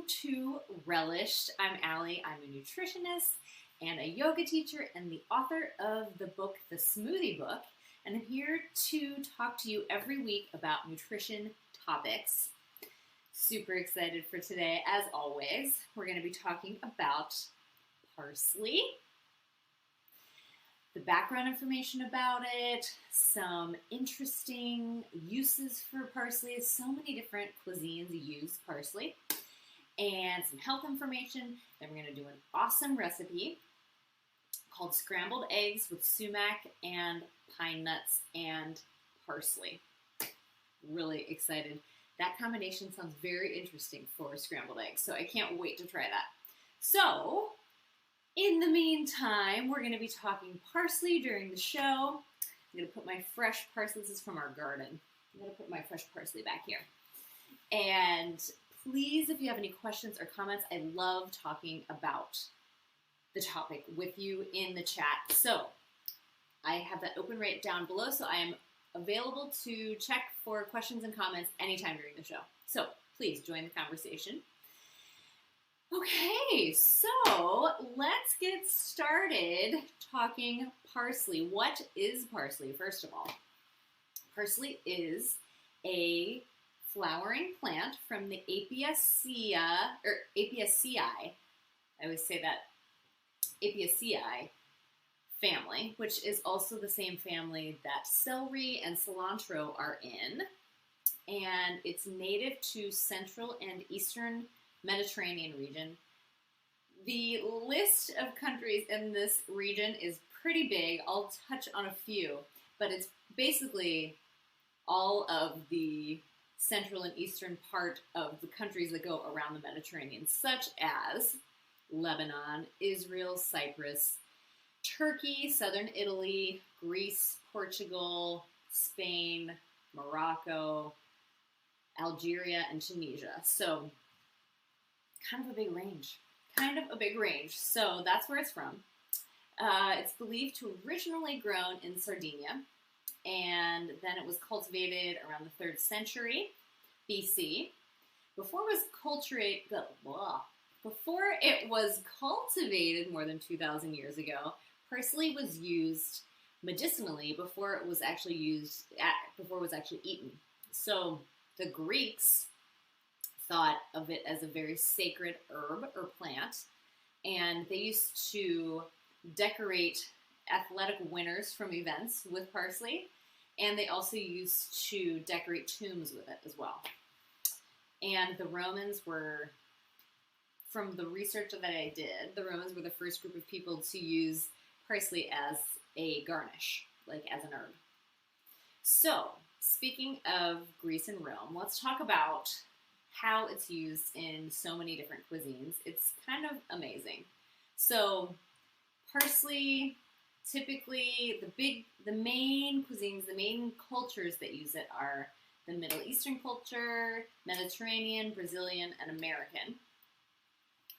to Relished. I'm Alli. I'm a nutritionist and a yoga teacher and the author of the book, The Smoothie Book. And I'm here to talk to you every week about nutrition topics. Super excited for today. As always, we're going to be talking about parsley, the background information about it, some interesting uses for parsley. So many different cuisines use parsley, and some health information. Then we're going to do an awesome recipe called Scrambled Eggs with sumac and pine nuts and parsley. Really excited. That combination sounds very interesting for scrambled eggs, so I can't wait to try that. So, in the meantime, we're going to be talking parsley during the show. I'm going to put my fresh parsley. This is from our garden. I'm going to put my fresh parsley back here. And please, if you have any questions or comments, I love talking about the topic with you in the chat. So, I have that open right down below, so I am available to check for questions and comments anytime during the show. So, please join the conversation. Okay, so let's get started talking parsley. What is parsley, first of all? Parsley is a flowering plant from the Apiaceae, I always say that, Apiaceae family, which is also the same family that celery and cilantro are in. And it's native to Central and Eastern Mediterranean region. The list of countries in this region is pretty big. I'll touch on a few, but it's basically all of the central and eastern part of the countries that go around the Mediterranean, such as Lebanon, Israel, Cyprus, Turkey, southern Italy, Greece, Portugal, Spain, Morocco, Algeria, and Tunisia. So, kind of a big range. So that's where it's from. It's believed to originally grown in Sardinia, and then it was cultivated around the 3rd century BC. Before it was cultivated more than 2,000 years ago, parsley was used medicinally before it was actually eaten. So the Greeks thought of it as a very sacred herb or plant, and they used to decorate athletic winners from events with parsley, and they also used to decorate tombs with it as well. And the Romans were, from the research that I did, the Romans were the first group of people to use parsley as a garnish, like as an herb. So, speaking of Greece and Rome, let's talk about how it's used in so many different cuisines. It's kind of amazing. So, parsley, typically the main cuisines, the main cultures that use it are the Middle Eastern culture, Mediterranean, Brazilian, and American.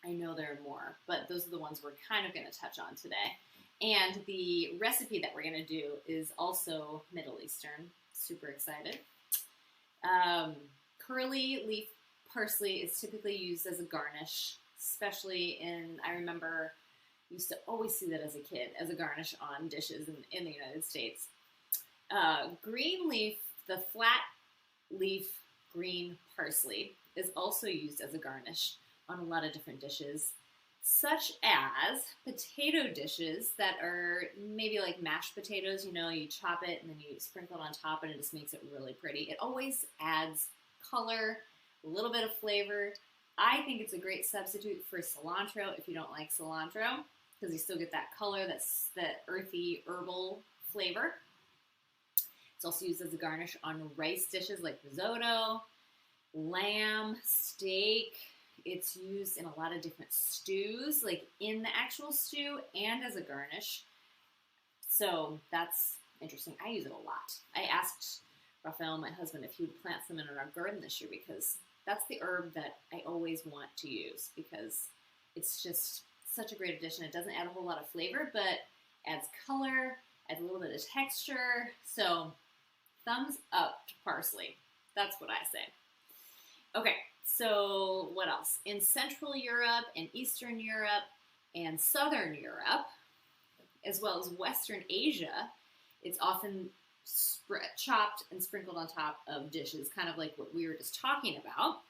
I know there are more, but those are the ones we're kind of going to touch on today. And the recipe that we're going to do is also Middle Eastern. Super excited. Curly leaf parsley is typically used as a garnish, especially I remember used to always see that as a kid, as a garnish on dishes in the United States. Green leaf, the flat leaf green parsley, is also used as a garnish on a lot of different dishes, such as potato dishes that are maybe like mashed potatoes. You know, you chop it and then you sprinkle it on top and it just makes it really pretty. It always adds color, a little bit of flavor. I think it's a great substitute for cilantro if you don't like cilantro, because you still get that color, that earthy herbal flavor. It's also used as a garnish on rice dishes like risotto, lamb, steak. It's used in a lot of different stews, like in the actual stew and as a garnish. So that's interesting. I use it a lot. I asked Raphael, my husband, if he would plant some in our garden this year, because that's the herb that I always want to use, because it's just such a great addition. It doesn't add a whole lot of flavor, but adds color, adds a little bit of texture. So thumbs up to parsley. That's what I say. Okay, so what else? In Central Europe and Eastern Europe and Southern Europe, as well as Western Asia, it's often chopped and sprinkled on top of dishes, kind of like what we were just talking about.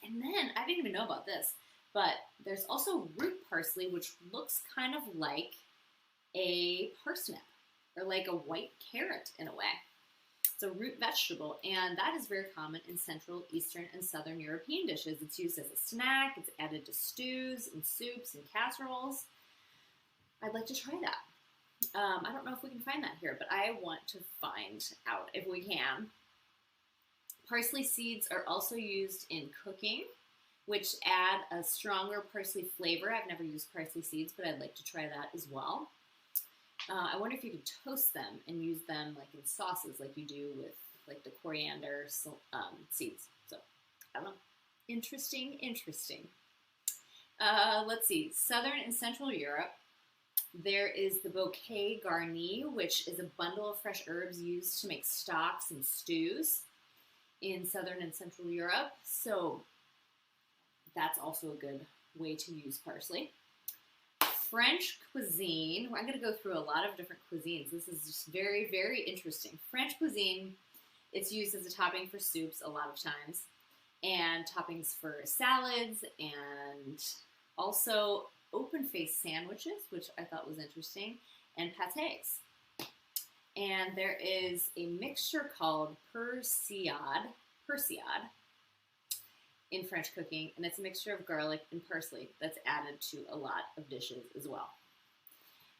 And then, I didn't even know about this, but there's also root parsley, which looks kind of like a parsnip, or like a white carrot in a way. It's a root vegetable, and that is very common in Central, Eastern, and Southern European dishes. It's used as a snack. It's added to stews and soups and casseroles. I'd like to try that. I don't know if we can find that here, but I want to find out if we can. Parsley seeds are also used in cooking, which add a stronger parsley flavor. I've never used parsley seeds, but I'd like to try that as well. I wonder if you could toast them and use them like in sauces like you do with like the coriander seeds. So, I don't know. Interesting. Let's see. Southern and Central Europe, there is the bouquet garni, which is a bundle of fresh herbs used to make stocks and stews in Southern and Central Europe. So, that's also a good way to use parsley. French cuisine, I'm going to go through a lot of different cuisines. This is just very, very interesting. French cuisine, it's used as a topping for soups a lot of times, and toppings for salads, and also open-faced sandwiches, which I thought was interesting, and pâtés. And there is a mixture called persillade in French cooking, and it's a mixture of garlic and parsley that's added to a lot of dishes as well,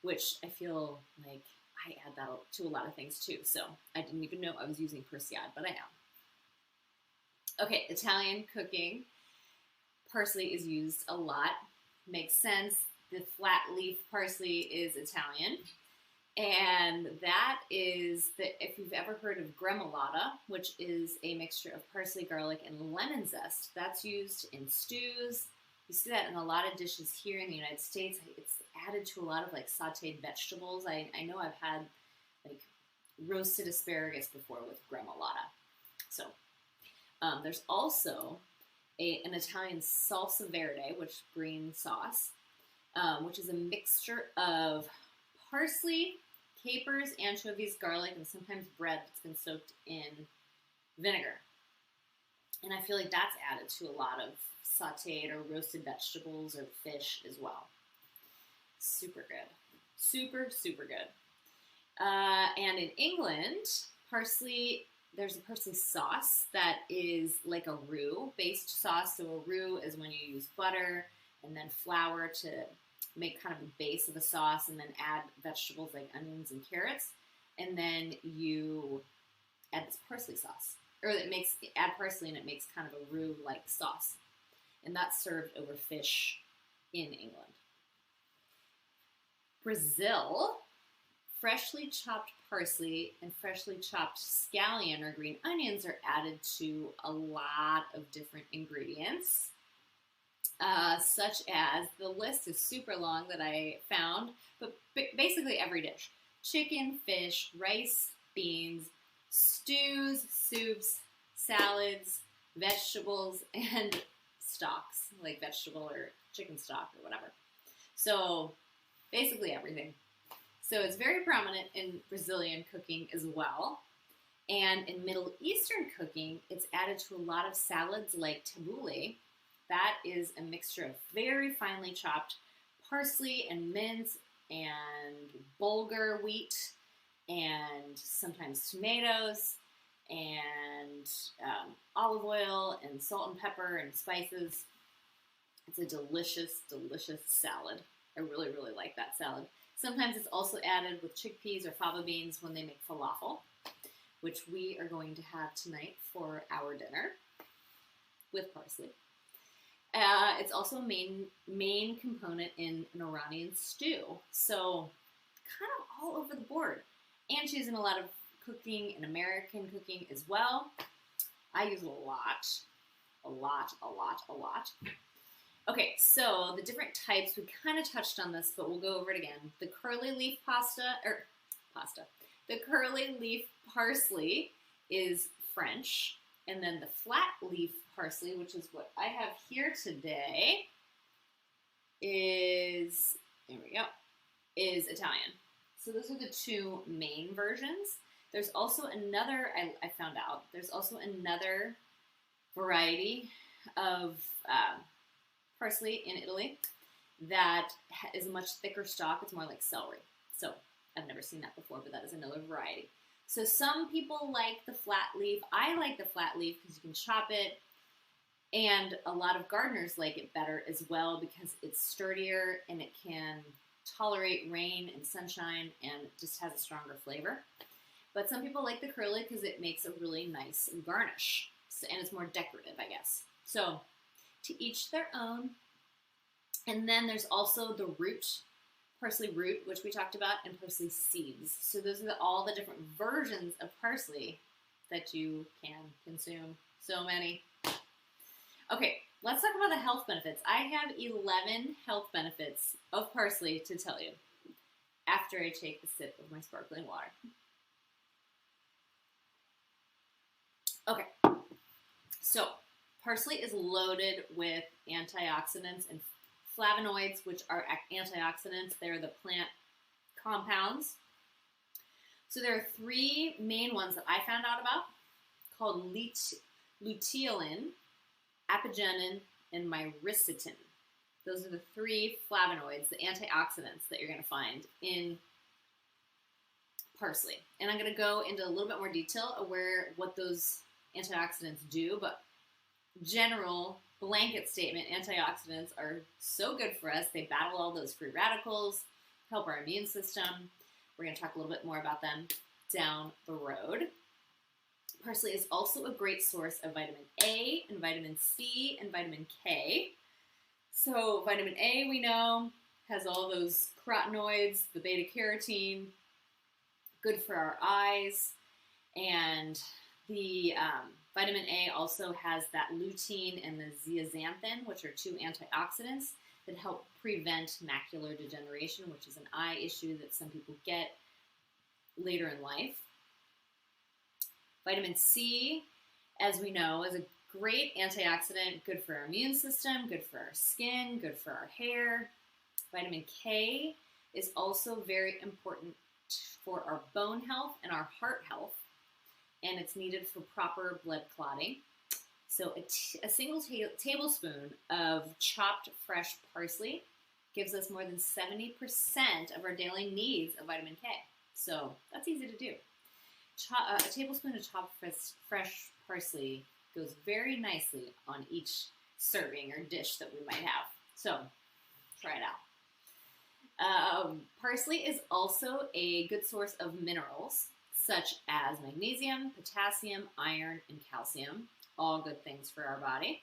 which I feel like I add that to a lot of things too, so I didn't even know I was using persillade, but I am. Okay, Italian cooking. Parsley is used a lot. Makes sense. The flat leaf parsley is Italian. And that is, if you've ever heard of gremolata, which is a mixture of parsley, garlic, and lemon zest, that's used in stews. You see that in a lot of dishes here in the United States. It's added to a lot of like sauteed vegetables. I know I've had like roasted asparagus before with gremolata. So there's also an Italian salsa verde, which is green sauce, which is a mixture of parsley, capers, anchovies, garlic, and sometimes bread that's been soaked in vinegar. And I feel like that's added to a lot of sauteed or roasted vegetables or fish as well. Super good. Super, super good. And in England, parsley, there's a parsley sauce that is like a roux-based sauce. So a roux is when you use butter and then flour to make kind of a base of a sauce, and then add vegetables like onions and carrots, and then you add this parsley sauce, or add parsley and it makes kind of a roux-like sauce, and that's served over fish in England. Brazil, freshly chopped parsley and freshly chopped scallion or green onions are added to a lot of different ingredients. Such as, the list is super long that I found, but basically every dish. Chicken, fish, rice, beans, stews, soups, salads, vegetables, and stocks, like vegetable or chicken stock or whatever. So basically everything. So it's very prominent in Brazilian cooking as well. And in Middle Eastern cooking, it's added to a lot of salads like tabbouleh. That is a mixture of very finely chopped parsley and mint and bulgur wheat and sometimes tomatoes and olive oil and salt and pepper and spices. It's a delicious, delicious salad. I really, really like that salad. Sometimes it's also added with chickpeas or fava beans when they make falafel, which we are going to have tonight for our dinner with parsley. It's also a main component in an Iranian stew. So kind of all over the board. And she's in a lot of cooking and American cooking as well. I use a lot. Okay, so the different types, we kind of touched on this, but we'll go over it again. The curly leaf The curly leaf parsley is French. And then the flat leaf parsley, which is what I have here today, is, there we go, is Italian. So those are the two main versions. There's also another, I found out, there's also another variety of parsley in Italy that is a much thicker stalk. It's more like celery. So I've never seen that before, but that is another variety. So some people like the flat leaf. I like the flat leaf because you can chop it, and a lot of gardeners like it better as well because it's sturdier and it can tolerate rain and sunshine and just has a stronger flavor. But some people like the curly because it makes a really nice garnish, and it's more decorative, I guess. So to each their own. And then there's also the root, parsley root, which we talked about, and parsley seeds. So those are all the different versions of parsley that you can consume. So many. Okay, let's talk about the health benefits. I have 11 health benefits of parsley to tell you after I take a sip of my sparkling water. Okay, so parsley is loaded with antioxidants and flavonoids, which are antioxidants. They're the plant compounds. So there are three main ones that I found out about called luteolin, apigenin, and myricetin. Those are the three flavonoids, the antioxidants that you're going to find in parsley. And I'm going to go into a little bit more detail of what those antioxidants do, but general blanket statement, antioxidants are so good for us. They battle all those free radicals, help our immune system. We're going to talk a little bit more about them down the road. Parsley is also a great source of vitamin A and vitamin C and vitamin K. So vitamin A, we know, has all those carotenoids, the beta carotene, good for our eyes, and the vitamin A also has that lutein and the zeaxanthin, which are two antioxidants that help prevent macular degeneration, which is an eye issue that some people get later in life. Vitamin C, as we know, is a great antioxidant, good for our immune system, good for our skin, good for our hair. Vitamin K is also very important for our bone health and our heart health, and it's needed for proper blood clotting. So a single tablespoon of chopped fresh parsley gives us more than 70% of our daily needs of vitamin K. So that's easy to do. A tablespoon of chopped fresh parsley goes very nicely on each serving or dish that we might have. So try it out. Parsley is also a good source of minerals such as magnesium, potassium, iron, and calcium. All good things for our body.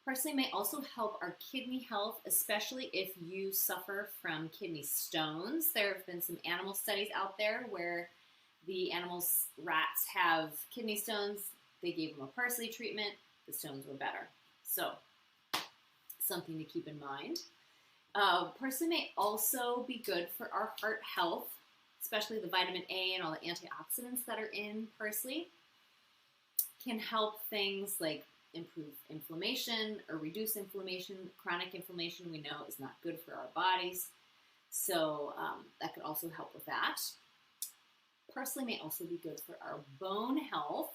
Parsley may also help our kidney health, especially if you suffer from kidney stones. There have been some animal studies out there where the rats have kidney stones. They gave them a parsley treatment. The stones were better. So, something to keep in mind. Parsley may also be good for our heart health, especially the vitamin A and all the antioxidants that are in parsley. Can help things like improve inflammation or reduce inflammation. Chronic inflammation, we know, is not good for our bodies. So, that could also help with that. Parsley may also be good for our bone health.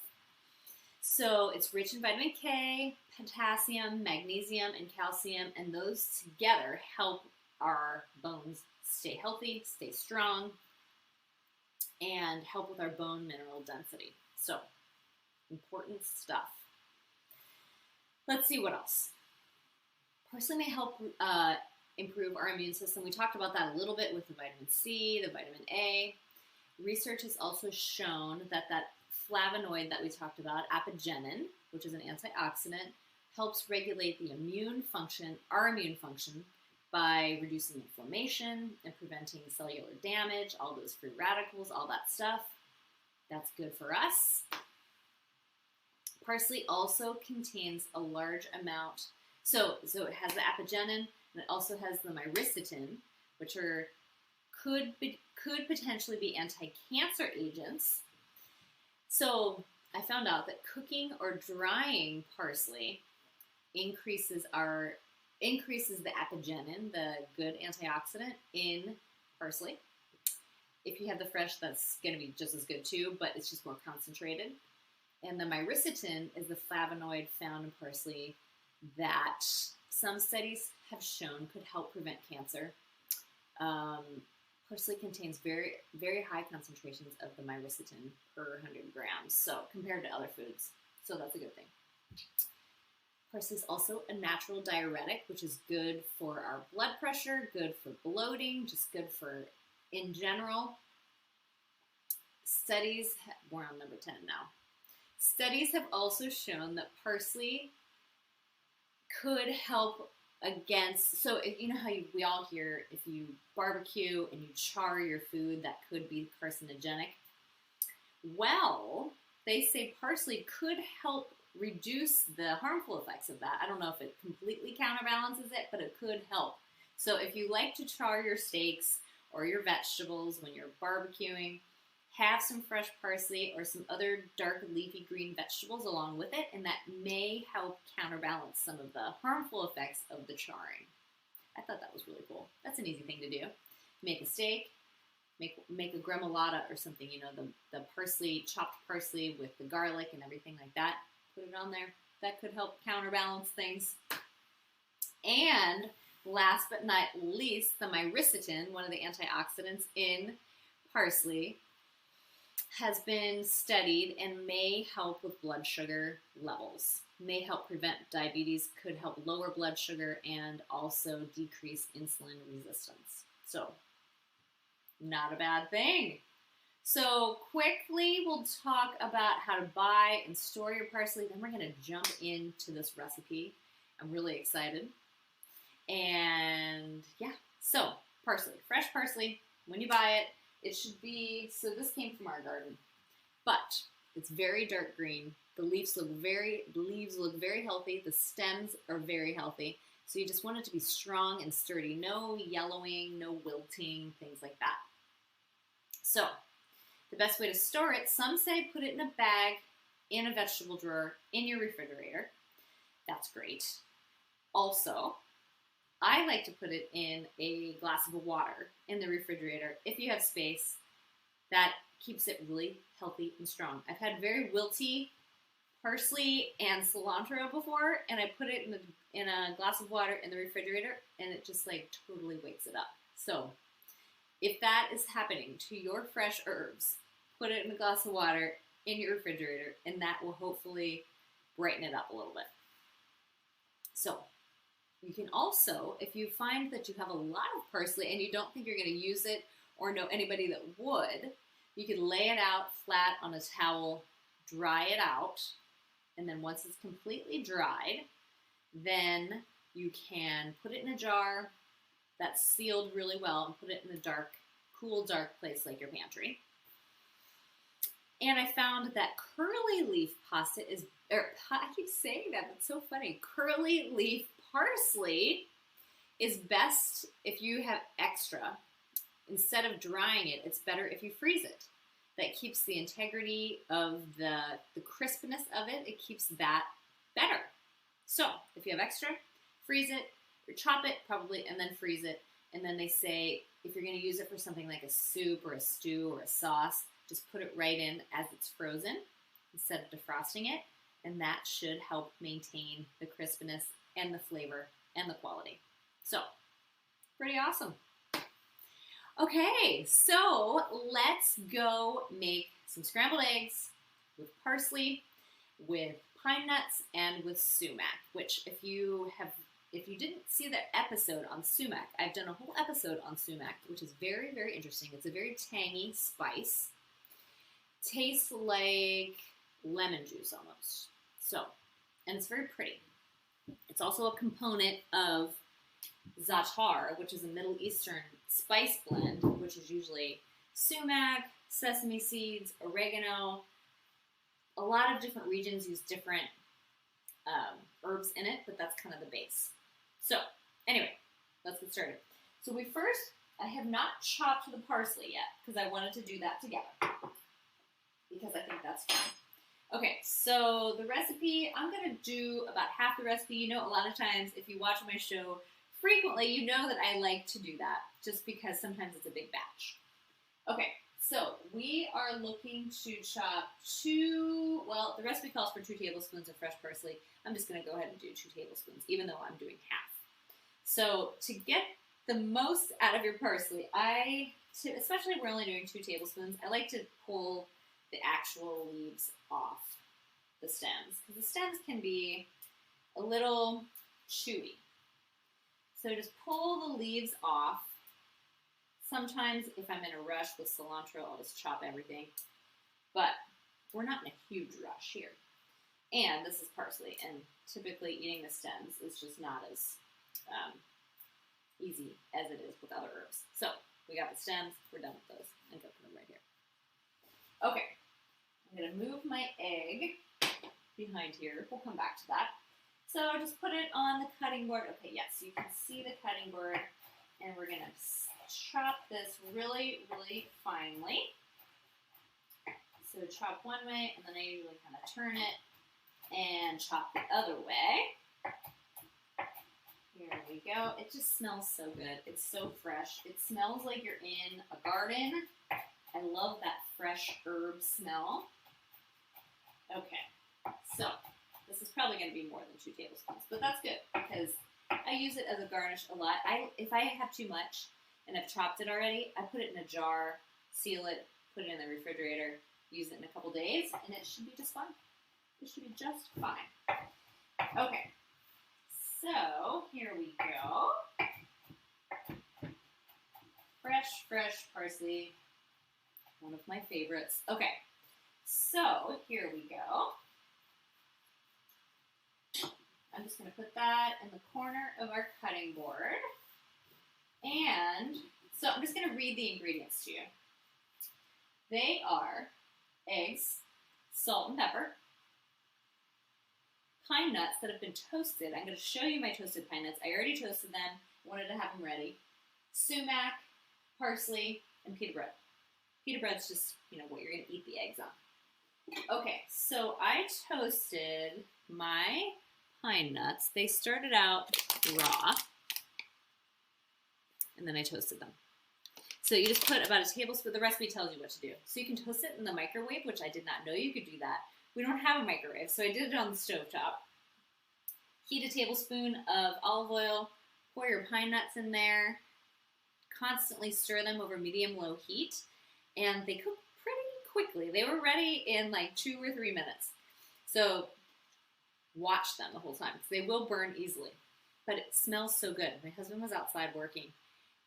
So it's rich in vitamin K, potassium, magnesium, and calcium, and those together help our bones stay healthy, stay strong, and help with our bone mineral density. So, important stuff. Let's see what else. Parsley may help improve our immune system. We talked about that a little bit with the vitamin C, the vitamin A. Research has also shown that flavonoid that we talked about, apigenin, which is an antioxidant, helps regulate the our immune function, by reducing inflammation and preventing cellular damage, all those free radicals, all that stuff. That's good for us. Parsley also contains a large amount, so it has the apigenin, and it also has the myricetin, which could potentially be anti-cancer agents. So I found out that cooking or drying parsley increases the apigenin, the good antioxidant in parsley. If you have the fresh, that's going to be just as good too, but it's just more concentrated. And the myricetin is the flavonoid found in parsley that some studies have shown could help prevent cancer. Parsley contains very, very high concentrations of the myricetin per 100 grams, so compared to other foods. So that's a good thing. Parsley is also a natural diuretic, which is good for our blood pressure, good for bloating, just good for in general. We're on number 10 now. Studies have also shown that parsley could help against, so you know how we all hear if you barbecue and you char your food, that could be carcinogenic. Well, they say parsley could help reduce the harmful effects of that. I don't know if it completely counterbalances it, but it could help. So if you like to char your steaks or your vegetables when you're barbecuing, have some fresh parsley or some other dark leafy green vegetables along with it, and that may help counterbalance some of the harmful effects of the charring. I thought that was really cool. That's an easy thing to do. Make a steak, make a gremolata or something, you know, the parsley, chopped parsley with the garlic and everything like that. Put it on there. That could help counterbalance things. And last but not least, the myricetin, one of the antioxidants in parsley, has been studied and may help with blood sugar levels, may help prevent diabetes, could help lower blood sugar, and also decrease insulin resistance. So, not a bad thing. So quickly, we'll talk about how to buy and store your parsley. Then we're going to jump into this recipe. I'm really excited. And yeah, so parsley, fresh parsley, when you buy it, it should be, so this came from our garden, but it's very dark green. The leaves look very healthy. The stems are very healthy. So you just want it to be strong and sturdy. No yellowing, no wilting, things like that. So the best way to store it, some say put it in a bag, in a vegetable drawer, in your refrigerator. That's great. Also, I like to put it in a glass of water in the refrigerator if you have space. That keeps it really healthy and strong. I've had very wilty parsley and cilantro before, and I put it in a glass of water in the refrigerator, and it just like totally wakes it up. So if that is happening to your fresh herbs, put it in a glass of water in your refrigerator, and that will hopefully brighten it up a little bit. So you can also, if you find that you have a lot of parsley and you don't think you're going to use it or know anybody that would, you can lay it out flat on a towel, dry it out, and then once it's completely dried, then you can put it in a jar that's sealed really well and put it in a dark, cool, dark place like your pantry. And I found that curly leaf pasta is, I keep saying that, it's so funny. Curly leaf parsley is best if you have extra. Instead of drying it, it's better if you freeze it. That keeps the integrity of the crispness of it. It keeps that better. So if you have extra, freeze it, or chop it probably, and then freeze it. And then they say if you're going to use it for something like a soup or a stew or a sauce, just put it right in as it's frozen instead of defrosting it. And that should help maintain the crispness and the flavor and the quality. So, pretty awesome. Okay, so let's go make some scrambled eggs with parsley, with pine nuts, and with sumac, which if you didn't see the episode on sumac, I've done a whole episode on sumac, which is very, very interesting. It's a very tangy spice. Tastes like lemon juice almost. So, and it's very pretty. It's also a component of za'atar, which is a Middle Eastern spice blend, which is usually sumac, sesame seeds, oregano. A lot of different regions use different herbs in it, but that's kind of the base. So, anyway, let's get started. So I have not chopped the parsley yet, because I wanted to do that together, because I think that's fun. Okay, so the recipe, I'm going to do about half the recipe. You know, a lot of times if you watch my show frequently, you know that I like to do that just because sometimes it's a big batch. Okay, so we are looking to chop the recipe calls for 2 tablespoons of fresh parsley. I'm just going to go ahead and do 2 tablespoons, even though I'm doing half. So to get the most out of your parsley, especially if we're only doing 2 tablespoons, I like to pull the actual leaves off the stems, because the stems can be a little chewy. So just pull the leaves off. Sometimes if I'm in a rush with cilantro, I'll just chop everything, but we're not in a huge rush here. And this is parsley, and typically eating the stems is just not as easy as it is with other herbs. So we got the stems, we're done with those. I'm going to put them right here. Okay, I'm going to move my egg behind here. We'll come back to that. So just put it on the cutting board. Okay, yes, so you can see the cutting board, and we're going to chop this really, really finely. So chop one way, and then I usually kind of turn it and chop the other way. Here we go. It just smells so good. It's so fresh. It smells like you're in a garden. I love that fresh herb smell. Okay, so this is probably going to be more than 2 tablespoons, but that's good because I use it as a garnish a lot. If I have too much and I've chopped it already, I put it in a jar, seal it, put it in the refrigerator, use it in a couple days, and it should be just fine. It should be just fine. Okay, so here we go. Fresh, fresh parsley. One of my favorites. Okay, so here we go. I'm just going to put that in the corner of our cutting board. And so I'm just going to read the ingredients to you. They are eggs, salt and pepper, pine nuts that have been toasted. I'm going to show you my toasted pine nuts. I already toasted them. Wanted to have them ready. Sumac, parsley, and pita bread. Pita bread's just, what you're going to eat the eggs on. Okay, so I toasted my pine nuts. They started out raw, and then I toasted them. So you just put about a tablespoon. The recipe tells you what to do. So you can toast it in the microwave, which I did not know you could do that. We don't have a microwave, so I did it on the stovetop. Heat a tablespoon of olive oil. Pour your pine nuts in there. Constantly stir them over medium-low heat, and they cook pretty quickly. They were ready in like 2 or 3 minutes. So watch them the whole time, because they will burn easily. But it smells so good. My husband was outside working,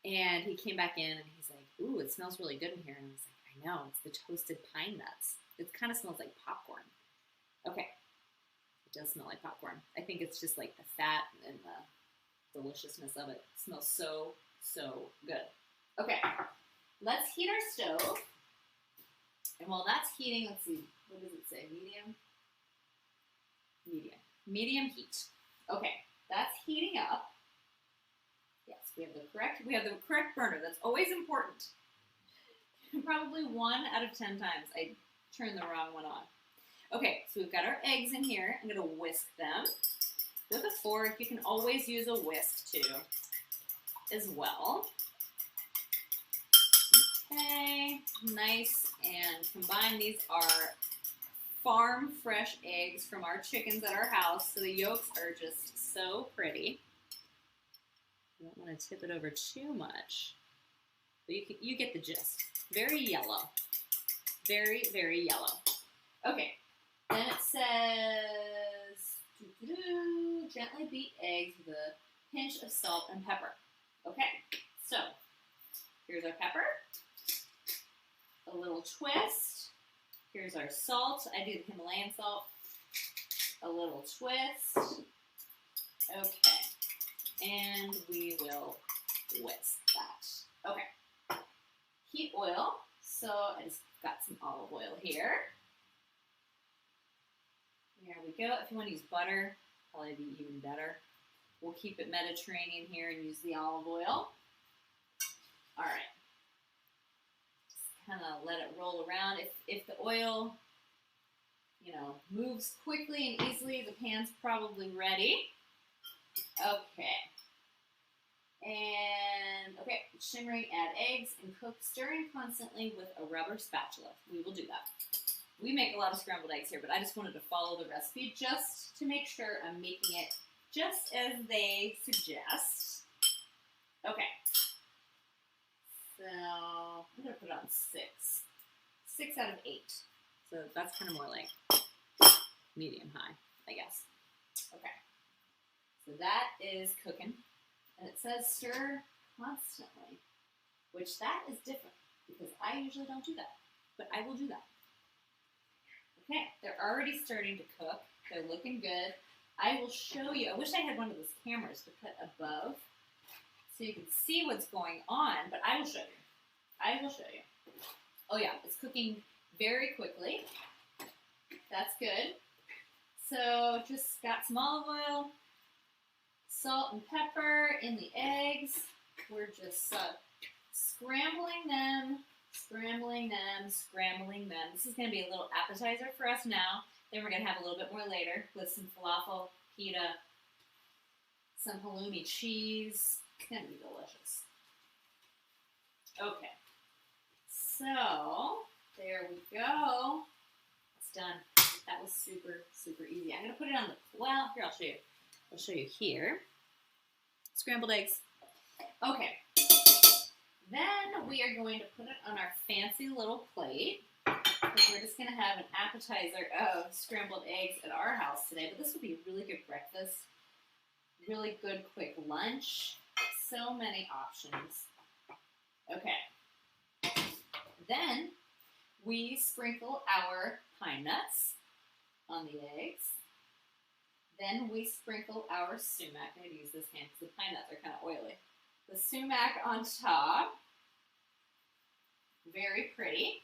and he came back in, and he's like, ooh, it smells really good in here. And I was like, I know, it's the toasted pine nuts. It kind of smells like popcorn. Okay, it does smell like popcorn. I think it's just like the fat and the deliciousness of it. It smells so, so good. Okay, let's heat our stove. And while that's heating, let's see, what does it say? Medium? Medium. Medium heat. Okay, that's heating up. Yes, we have the correct burner. That's always important. Probably 1 out of 10 times I turn the wrong one on. Okay, so we've got our eggs in here. I'm going to whisk them with a fork. You can always use a whisk too, as well. Okay, nice and combined. These are farm fresh eggs from our chickens at our house, so the yolks are just so pretty. I don't want to tip it over too much, but you get the gist. Very yellow. Very, very yellow. Okay, then it says, gently beat eggs with a pinch of salt and pepper. Okay, so here's our pepper. A little twist. Here's our salt. I do the Himalayan salt. A little twist. Okay, and we will whisk that. Okay, heat oil. So I just got some olive oil here. There we go. If you want to use butter, probably be even better. We'll keep it Mediterranean here and use the olive oil. All right. Just kind of let it roll around. If the oil moves quickly and easily. The pan's probably ready. Okay. And, okay, shimmering, add eggs, and cook, stirring constantly with a rubber spatula. We will do that. We make a lot of scrambled eggs here, but I just wanted to follow the recipe just to make sure I'm making it just as they suggest. Okay. So, I'm going to put it on 6. 6 out of 8. So that's kind of more like medium high, I guess. Okay. So that is cooking. And it says stir constantly, which that is different because I usually don't do that, but I will do that. Okay, they're already starting to cook. They're looking good. I will show you. I wish I had one of those cameras to put above so you can see what's going on, but I will show you. I will show you. Oh yeah, it's cooking very quickly. That's good. So just got some olive oil, salt and pepper in the eggs. We're just scrambling them. This is going to be a little appetizer for us now. Then we're going to have a little bit more later with some falafel, pita, some halloumi cheese. It's going to be delicious. Okay. So, there we go. It's done. That was super, super easy. I'm going to put it on the, well, here, I'll show you. I'll show you here. Scrambled eggs. Okay. Then we are going to put it on our fancy little plate. Because we're just going to have an appetizer of scrambled eggs at our house today. But this would be a really good breakfast. Really good quick lunch. So many options. Okay. Then we sprinkle our pine nuts on the eggs. Then we sprinkle our sumac. I need to use this hand because the pine nuts are kind of oily. The sumac on top. Very pretty.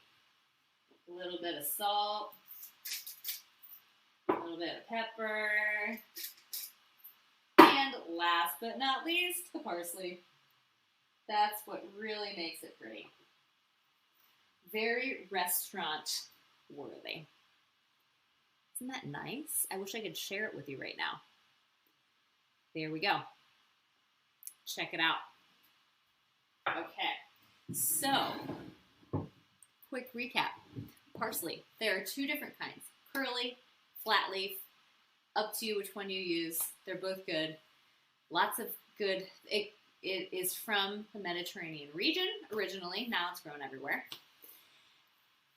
A little bit of salt. A little bit of pepper. And last but not least, the parsley. That's what really makes it pretty. Very restaurant worthy. Isn't that nice? I wish I could share it with you right now. There we go. Check it out. Okay, so quick recap. Parsley. There are 2 different kinds. Curly, flat leaf. Up to you which one you use. They're both good. Lots of good. It is from the Mediterranean region originally. Now it's grown everywhere.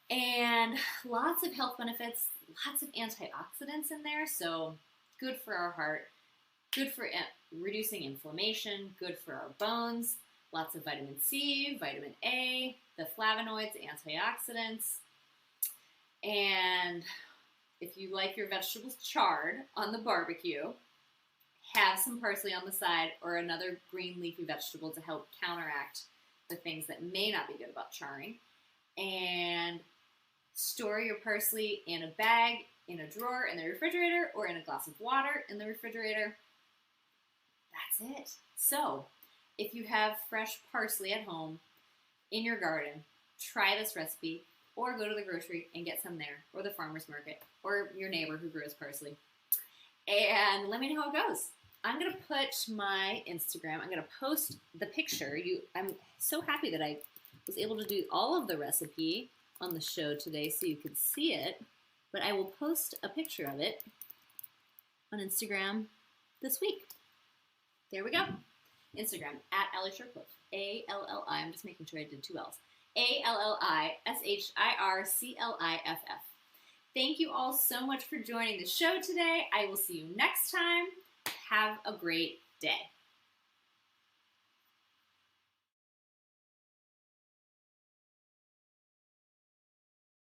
And lots of health benefits, lots of antioxidants in there, so good for our heart, good for reducing inflammation, good for our bones, lots of vitamin C, vitamin A, the flavonoids, antioxidants, and if you like your vegetables charred on the barbecue, have some parsley on the side or another green leafy vegetable to help counteract the things that may not be good about charring, and store your parsley in a bag, in a drawer, in the refrigerator, or in a glass of water in the refrigerator. That's it. So, if you have fresh parsley at home, in your garden, try this recipe, or go to the grocery and get some there, or the farmer's market, or your neighbor who grows parsley. And let me know how it goes. I'm going to put my Instagram, I'm going to post the picture. I'm so happy that I was able to do all of the recipe on the show today so you could see it, but I will post a picture of it on Instagram this week. There we go. Instagram, at Alli Shirkliff, A-L-L-I, I'm just making sure I did 2 L's, ALLISHIRCLIFF. Thank you all so much for joining the show today. I will see you next time. Have a great day.